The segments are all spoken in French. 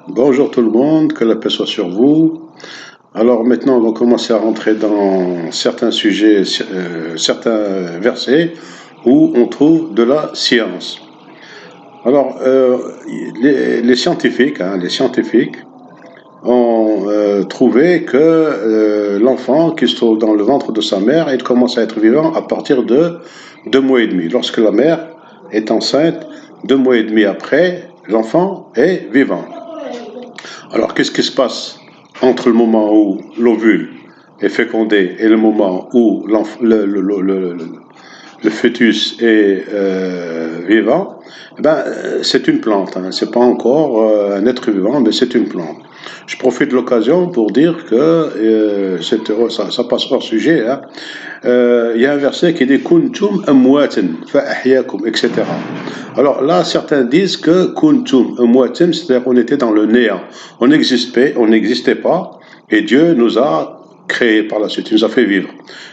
Bonjour tout le monde, que la paix soit sur vous. Alors maintenant, on va commencer à rentrer dans certains sujets, certains versets où on trouve de la science. Alors, les scientifiques, les scientifiques ont trouvé que l'enfant qui se trouve dans le ventre de sa mère, il commence à être vivant à partir de 2 mois et demi. Lorsque la mère est enceinte, 2 mois et demi après, l'enfant est vivant. Alors, qu'est-ce qui se passe entre le moment où l'ovule est fécondé et le moment où le fœtus est vivant? C'est une plante. C'est pas encore un être vivant, mais c'est une plante. Je profite de l'occasion pour dire que ça passe hors sujet. Il y a un verset qui dit Kuntum amwatin fa etc. Alors là, certains disent que kuntum amwatin, c'est-à-dire qu'on était dans le néant. On n'existait pas, et Dieu nous a créés par la suite, il nous a fait vivre.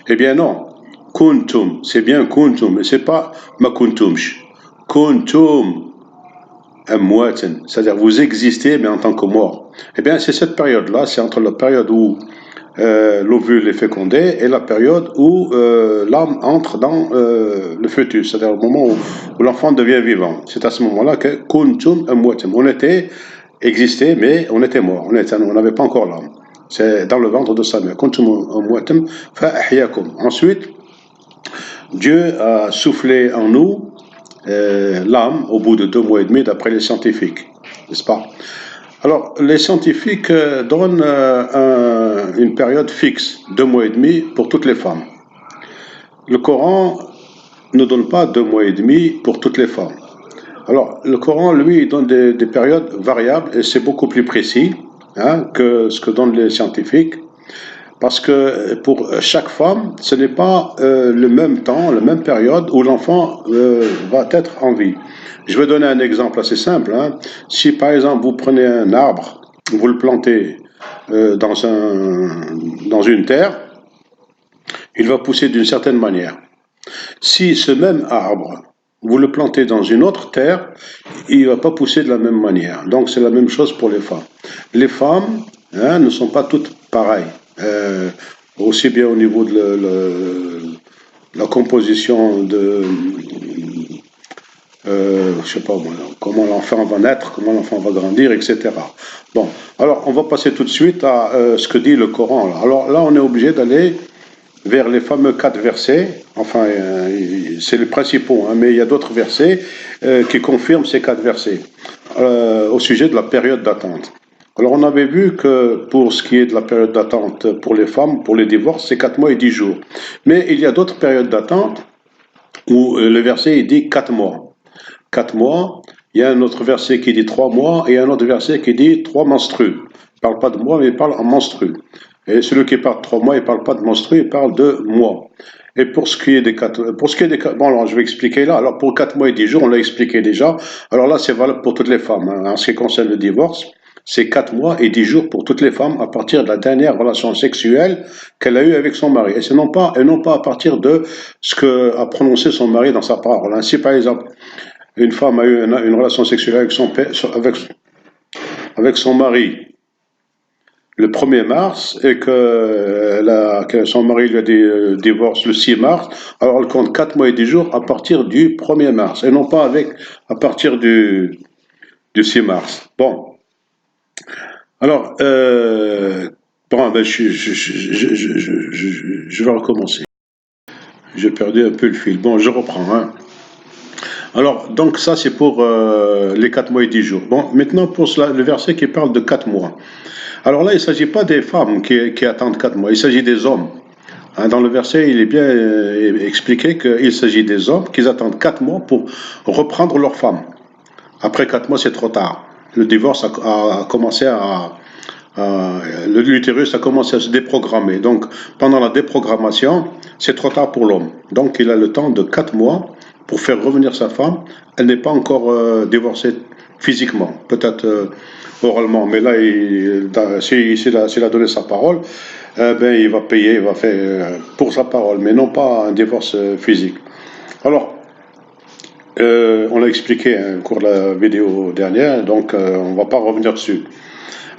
Eh bien non, kuntum, c'est bien kuntum, mais c'est pas ma kuntumsh. Kuntum amwatin, c'est-à-dire vous existez, mais en tant que mort. Eh bien, c'est cette période-là, c'est entre la période où l'ovule est fécondé et la période où l'âme entre dans le fœtus, c'est-à-dire au moment où l'enfant devient vivant. C'est à ce moment-là que kuntum amwatim. On était existé, mais on était mort. On n'avait pas encore l'âme. C'est dans le ventre de sa mère. Kuntum amwatim fa ahyakum. Ensuite, Dieu a soufflé en nous l'âme au bout de 2 mois et demi, d'après les scientifiques, n'est-ce pas? Alors, les scientifiques donnent une période fixe, 2 mois et demi, pour toutes les femmes. Le Coran ne donne pas 2 mois et demi pour toutes les femmes. Alors, le Coran, lui, il donne des périodes variables et c'est beaucoup plus précis que ce que donnent les scientifiques. Parce que pour chaque femme, ce n'est pas le même temps, la même période où l'enfant va être en vie. Je vais donner un exemple assez simple. Si par exemple vous prenez un arbre, vous le plantez dans une terre, il va pousser d'une certaine manière. Si ce même arbre, vous le plantez dans une autre terre, il ne va pas pousser de la même manière. Donc c'est la même chose pour les femmes. Les femmes ne sont pas toutes pareilles. Aussi bien au niveau de la composition de je sais pas moi, comment l'enfant va naître, comment l'enfant va grandir, etc. Bon, alors on va passer tout de suite à ce que dit le Coran. Alors là, on est obligé d'aller vers les fameux 4 versets. Enfin, c'est les principaux, mais il y a d'autres versets qui confirment ces 4 versets au sujet de la période d'attente. Alors on avait vu que pour ce qui est de la période d'attente pour les femmes, pour les divorces, c'est 4 mois et 10 jours. Mais il y a d'autres périodes d'attente où le verset il dit 4 mois. 4 mois, il y a un autre verset qui dit 3 mois et un autre verset qui dit 3 menstrues. Il ne parle pas de mois, mais il parle en menstrues. Et celui qui parle de 3 mois, il ne parle pas de menstrues, il parle de mois. Et pour ce qui est des 4, bon alors je vais expliquer là. Alors pour 4 mois et 10 jours, on l'a expliqué déjà. Alors là, c'est valable pour toutes les femmes. En ce qui concerne le divorce, c'est 4 mois et 10 jours pour toutes les femmes à partir de la dernière relation sexuelle qu'elle a eue avec son mari. Et non pas à partir de ce qu'a prononcé son mari dans sa parole. Si par exemple, une femme a eu une relation sexuelle avec son mari le 1er mars et que son mari lui a dit divorce le 6 mars, alors elle compte 4 mois et 10 jours à partir du 1er mars et non pas à partir du 6 mars. Bon. Alors, je vais recommencer. J'ai perdu un peu le fil. Bon, je reprends. Alors, donc ça c'est pour les 4 mois et 10 jours. Bon, maintenant pour le verset qui parle de 4 mois. Alors là, il ne s'agit pas des femmes qui attendent 4 mois, il s'agit des hommes. Dans le verset, il est bien expliqué qu'il s'agit des hommes qui attendent 4 mois pour reprendre leur femme. Après 4 mois, c'est trop tard. Le divorce a commencé l'utérus a commencé à se déprogrammer. Donc, pendant la déprogrammation, c'est trop tard pour l'homme. Donc, il a le temps de 4 mois pour faire revenir sa femme. Elle n'est pas encore divorcée physiquement, peut-être oralement, mais là, s'il a donné sa parole, il va payer, il va faire pour sa parole, mais non pas un divorce physique. Alors, On l'a expliqué hein, au cours de la vidéo dernière, donc on ne va pas revenir dessus.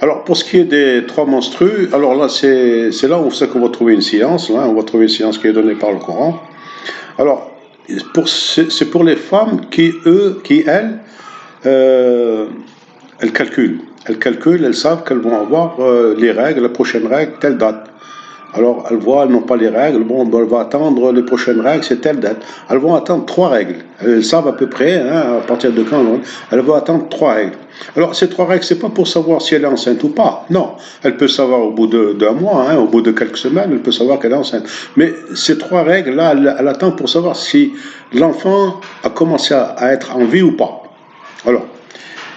Alors, pour ce qui est des trois menstrues, alors là, c'est là où c'est qu'on va trouver une science, là, on va trouver une science qui est donnée par le Coran. Alors, c'est pour les femmes elles, euh, elles calculent. Elles calculent, elles savent qu'elles vont avoir les règles, la prochaine règle, telle date. Alors, elles voient, elles n'ont pas les règles. Bon, ben, elles vont attendre les prochaines règles, c'est telle date. Elles vont attendre trois règles. Elles savent à peu près, hein, à partir de quand, elles vont attendre trois règles. Alors, ces trois règles, c'est pas pour savoir si elle est enceinte ou pas. Non. Elle peut savoir au bout d'un mois, hein, au bout de quelques semaines, elle peut savoir qu'elle est enceinte. Mais ces trois règles-là, elle attend pour savoir si l'enfant a commencé à être en vie ou pas. Alors,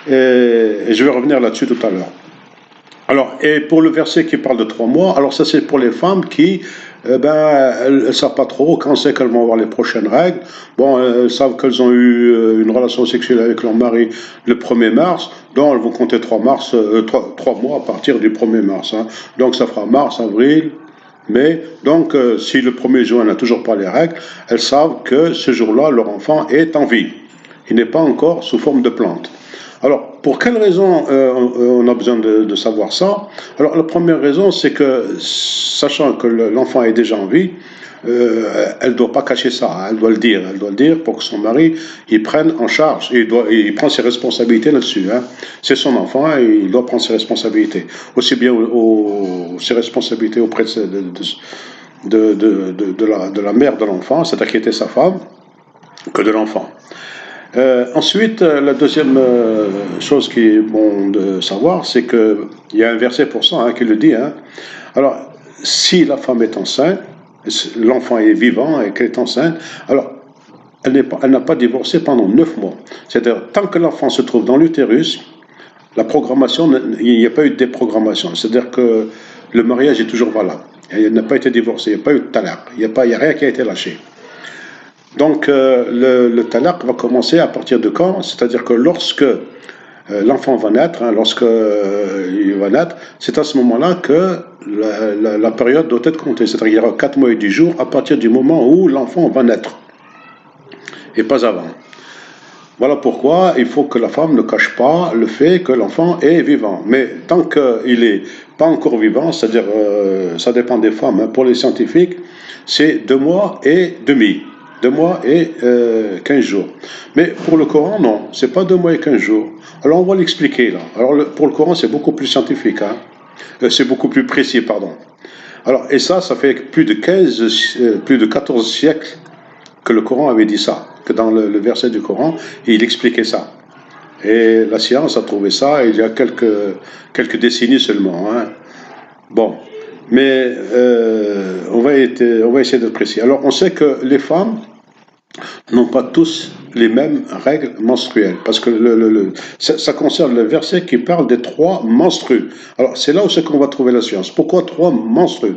et je vais revenir là-dessus tout à l'heure. Alors, et pour le verset qui parle de 3 mois, alors ça c'est pour les femmes qui, elles ne savent pas trop quand c'est qu'elles vont avoir les prochaines règles. Bon, elles savent qu'elles ont eu une relation sexuelle avec leur mari le 1er mars, donc elles vont compter 3 mois à partir du 1er mars. Hein. Donc ça fera mars, avril, mai. Donc si le 1er juin n'a toujours pas les règles, elles savent que ce jour-là, leur enfant est en vie. Il n'est pas encore sous forme de plante. Alors, pour quelle raison on a besoin de savoir ça? Alors, la première raison, c'est que, sachant que l'enfant est déjà en vie, elle ne doit pas cacher ça, hein, elle doit le dire. Elle doit le dire pour que son mari il prenne en charge, il prend ses responsabilités là-dessus. Hein. C'est son enfant et il doit prendre ses responsabilités. Aussi bien ses responsabilités auprès de la mère de l'enfant, c'est-à-dire qui était sa femme, que de l'enfant. Ensuite, la deuxième chose qui est bon de savoir, c'est qu'il y a un verset pour ça hein, qui le dit. Hein. Alors, si la femme est enceinte, l'enfant est vivant et qu'elle est enceinte, alors elle n'a pas divorcé pendant 9 mois. C'est-à-dire, tant que l'enfant se trouve dans l'utérus, la programmation, il n'y a pas eu de déprogrammation. C'est-à-dire que le mariage est toujours valable. Il n'a pas été divorcé, il n'y a pas eu de talaq, il n'y a rien qui a été lâché. Donc le talaq va commencer à partir de quand? C'est-à-dire que lorsque l'enfant va naître, hein, il va naître, c'est à ce moment-là que la période doit être comptée. C'est-à-dire qu'il y aura 4 mois et 10 jours à partir du moment où l'enfant va naître, et pas avant. Voilà pourquoi il faut que la femme ne cache pas le fait que l'enfant est vivant. Mais tant qu'il n'est pas encore vivant, c'est-à-dire ça dépend des femmes, hein, pour les scientifiques, c'est 2 mois et demi. 2 mois et 15 jours. Mais pour le Coran, non, c'est pas 2 mois et 15 jours. Alors on va l'expliquer là. Alors pour le Coran, c'est beaucoup plus scientifique, hein. C'est beaucoup plus précis, pardon. Alors, et ça fait plus de 14 siècles que le Coran avait dit ça, que dans le verset du Coran, il expliquait ça. Et la science a trouvé ça il y a quelques décennies seulement. Hein. Bon, mais on va essayer d'être précis. Alors, on sait que les femmes n'ont pas tous les mêmes règles menstruelles, parce que ça concerne le verset qui parle des 3 menstrues. Alors, c'est là où c'est qu'on va trouver la science. Pourquoi 3 menstrues?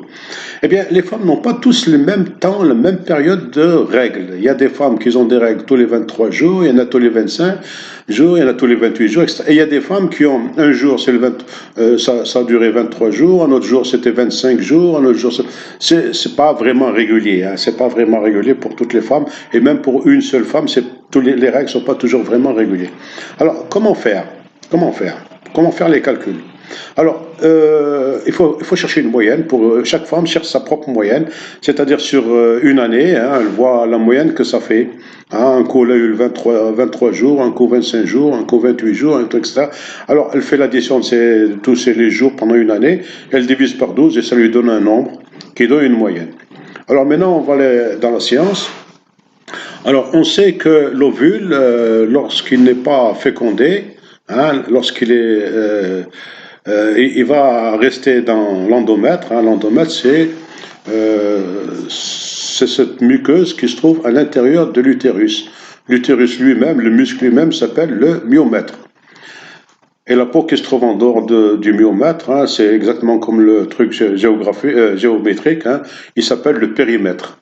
Eh bien, les femmes n'ont pas tous le même temps, la même période de règles. Il y a des femmes qui ont des règles tous les 23 jours, il y en a tous les 25 jours, il y en a tous les 28 jours, etc. Et il y a des femmes qui ont un jour, ça a duré 23 jours, un autre jour c'était 25 jours, un autre jour c'est pas vraiment régulier, hein, c'est pas vraiment régulier pour toutes les femmes, et même pour une seule femme, les règles sont pas toujours vraiment régulières. Alors, comment faire? Comment faire les calculs? Alors, il faut chercher une moyenne. Pour chaque femme cherche sa propre moyenne, c'est-à-dire sur une année, hein, elle voit la moyenne que ça fait. Hein, un coup, elle a eu 23 jours, un coup 25 jours, un coup 28 jours, un truc, etc. Alors, elle fait l'addition de tous les jours pendant une année, elle divise par 12 et ça lui donne un nombre qui donne une moyenne. Alors maintenant, on va aller dans la science. Alors, on sait que l'ovule, lorsqu'il n'est pas fécondé, hein, lorsqu'il est... il va rester dans l'endomètre. Hein. L'endomètre, c'est cette muqueuse qui se trouve à l'intérieur de l'utérus. L'utérus lui-même, le muscle lui-même s'appelle le myomètre. Et la peau qui se trouve en dehors du myomètre, hein, c'est exactement comme le truc géométrique, hein, il s'appelle le périmètre.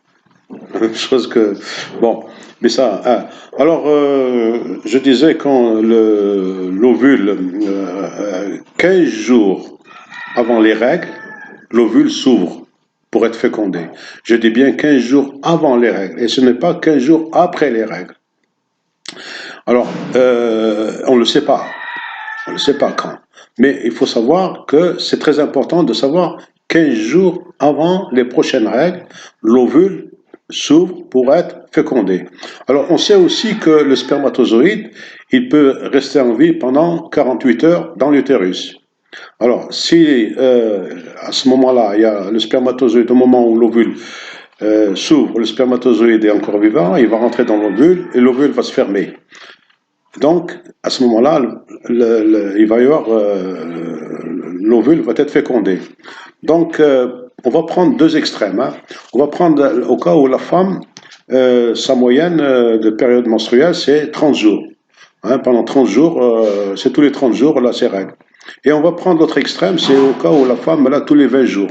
Chose que... Bon, mais ça... Hein. Alors, je disais quand l'ovule, 15 jours avant les règles, l'ovule s'ouvre pour être fécondé. Je dis bien 15 jours avant les règles, et ce n'est pas 15 jours après les règles. Alors, on ne le sait pas. On ne sait pas quand. Mais il faut savoir que c'est très important de savoir 15 jours avant les prochaines règles, l'ovule s'ouvre pour être fécondé. Alors, on sait aussi que le spermatozoïde, il peut rester en vie pendant 48 heures dans l'utérus. Alors, si à ce moment-là, il y a le spermatozoïde, au moment où l'ovule s'ouvre, le spermatozoïde est encore vivant, il va rentrer dans l'ovule et l'ovule va se fermer. Donc, à ce moment-là, il va y avoir l'ovule va être fécondé. Donc, on va prendre deux extrêmes. Hein. On va prendre au cas où la femme, sa moyenne de période menstruelle, c'est 30 jours. Hein, pendant 30 jours, c'est tous les 30 jours, là, ses règles. Et on va prendre l'autre extrême, c'est au cas où la femme, elle a tous les 20 jours.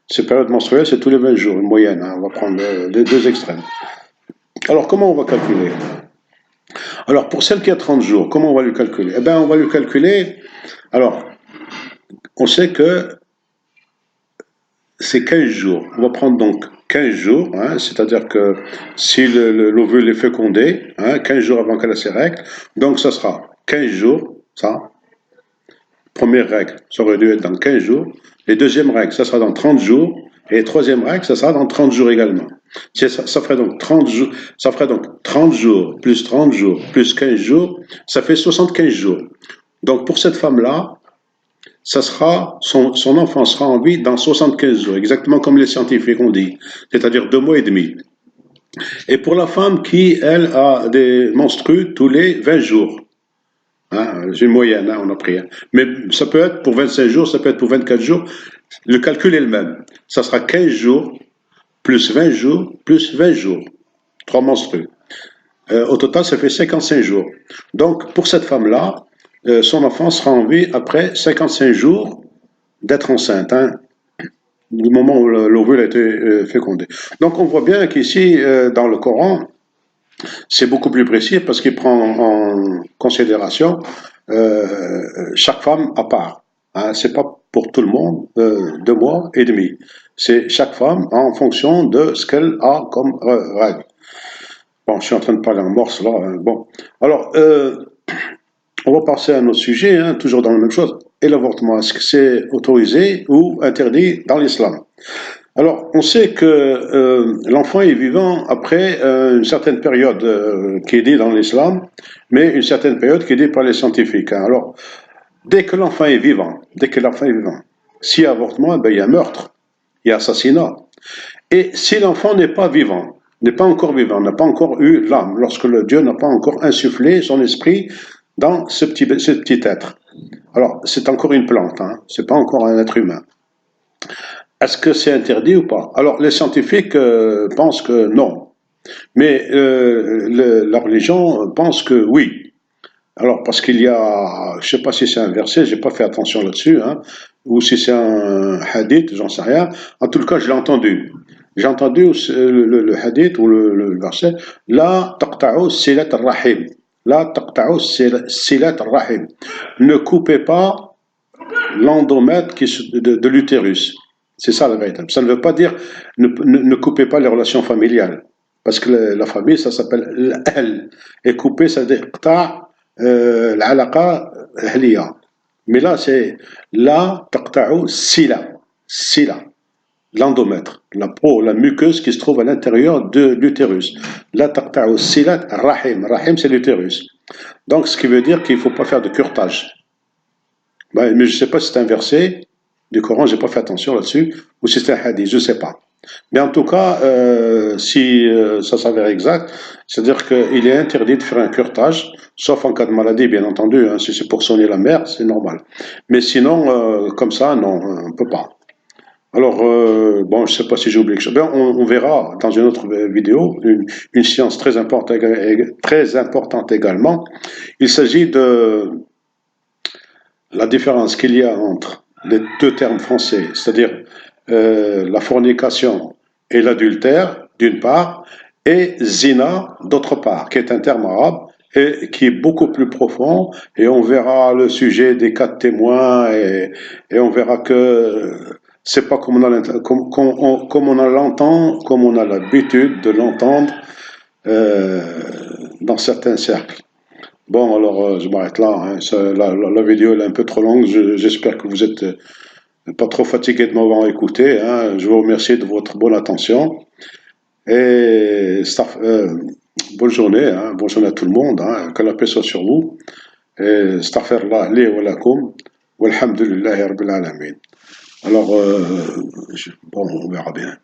Ces périodes menstruelles, c'est tous les 20 jours, une moyenne. Hein. On va prendre les deux extrêmes. Alors, comment on va calculer? Alors, pour celle qui a 30 jours, comment on va lui calculer? Eh bien, on va lui calculer. Alors, on sait que c'est 15 jours. On va prendre donc 15 jours, hein, c'est-à-dire que si l'ovule est fécondé, hein, 15 jours avant qu'elle ait ses règles, donc ça sera 15 jours, ça. Première règle, ça aurait dû être dans 15 jours. Les deuxièmes règles, ça sera dans 30 jours. Et les troisième règle, ça sera dans 30 jours également. Ça ferait donc 30 jours, ça ferait donc 30 jours, plus 30 jours, plus 15 jours, ça fait 75 jours. Donc pour cette femme-là, ça sera, son enfant sera en vie dans 75 jours, exactement comme les scientifiques ont dit, c'est-à-dire 2 mois et demi. Et pour la femme qui, elle, a des menstrues tous les 20 jours, hein, c'est une moyenne, hein, on a pris. Hein. Mais ça peut être pour 25 jours, ça peut être pour 24 jours. Le calcul est le même. Ça sera 15 jours, plus 20 jours, plus 20 jours. 3 menstrues. Au total, ça fait 55 jours. Donc, pour cette femme-là, son enfant sera en vie après 55 jours d'être enceinte, hein, du moment où l'ovule a été fécondé. Donc, on voit bien qu'ici, dans le Coran, c'est beaucoup plus précis parce qu'il prend en considération chaque femme à part. Hein, c'est pas pour tout le monde 2 mois et demi. C'est chaque femme en fonction de ce qu'elle a comme règle. Bon, je suis en train de parler en morse là. Hein, bon, alors on va passer à un autre sujet, hein, toujours dans la même chose. Et l'avortement, est-ce que c'est autorisé ou interdit dans l'islam? Alors, on sait que l'enfant est vivant après une certaine période qui est dit dans l'islam, mais une certaine période qui est dit par les scientifiques. Hein. Alors, dès que l'enfant est vivant, s'il y a avortement, ben, il y a meurtre, il y a assassinat. Et si l'enfant n'est pas vivant, n'est pas encore vivant, n'a pas encore eu l'âme, lorsque le Dieu n'a pas encore insufflé son esprit dans ce petit être. Alors, c'est encore une plante, hein, c'est pas encore un être humain. Est-ce que c'est interdit ou pas? Alors, les scientifiques pensent que non, mais la religion pense que oui. Alors, parce qu'il y a, je sais pas si c'est un verset, j'ai pas fait attention là-dessus, hein, ou si c'est un hadith, j'en sais rien. En tout cas, je l'ai entendu. J'ai entendu le hadith ou le verset, la taqta'u silat al-rahim. La taqta'u silat al-rahim. Ne coupez pas l'endomètre de l'utérus. C'est ça la vérité. Ça ne veut pas dire ne coupez pas les relations familiales. Parce que la famille, ça s'appelle l'al. Et couper, ça veut dire l'alaqa ahliya. Mais là, c'est la taqta'u sila. Sila. L'endomètre. La peau, la muqueuse qui se trouve à l'intérieur de l'utérus. La taqta'u silat rahim. Rahim, c'est l'utérus. Donc, ce qui veut dire qu'il ne faut pas faire de curtage. Ben, mais je ne sais pas si c'est un verset du Coran, j'ai pas fait attention là-dessus, ou si c'est un hadith, je ne sais pas. Mais en tout cas, si ça s'avère exact, c'est-à-dire qu'il est interdit de faire un curetage, sauf en cas de maladie, bien entendu. Hein, si c'est pour soigner la mère, c'est normal. Mais sinon, comme ça, non, on ne peut pas. Alors, bon, je ne sais pas si j'ai oublié quelque chose. Ben, on verra dans une autre vidéo une science très importante également. Il s'agit de la différence qu'il y a entre les deux termes français, c'est-à-dire la fornication et l'adultère, d'une part, et zina, d'autre part, qui est un terme arabe et qui est beaucoup plus profond, et on verra le sujet des 4 témoins, et on verra que c'est pas comme on l'entend, comme on a l'habitude de l'entendre dans certains cercles. Bon, alors, je m'arrête là, hein. La vidéo elle est un peu trop longue. J'espère que vous êtes pas trop fatigué de m'avoir écouté, hein. Je vous remercie de votre bonne attention. Et bonne journée, hein. Bonne journée à tout le monde, hein. Que la paix soit sur vous. Et astaghfirullah li wa lakum. Walhamdulillahi rabbil alamin. Alors, bon, on verra bien.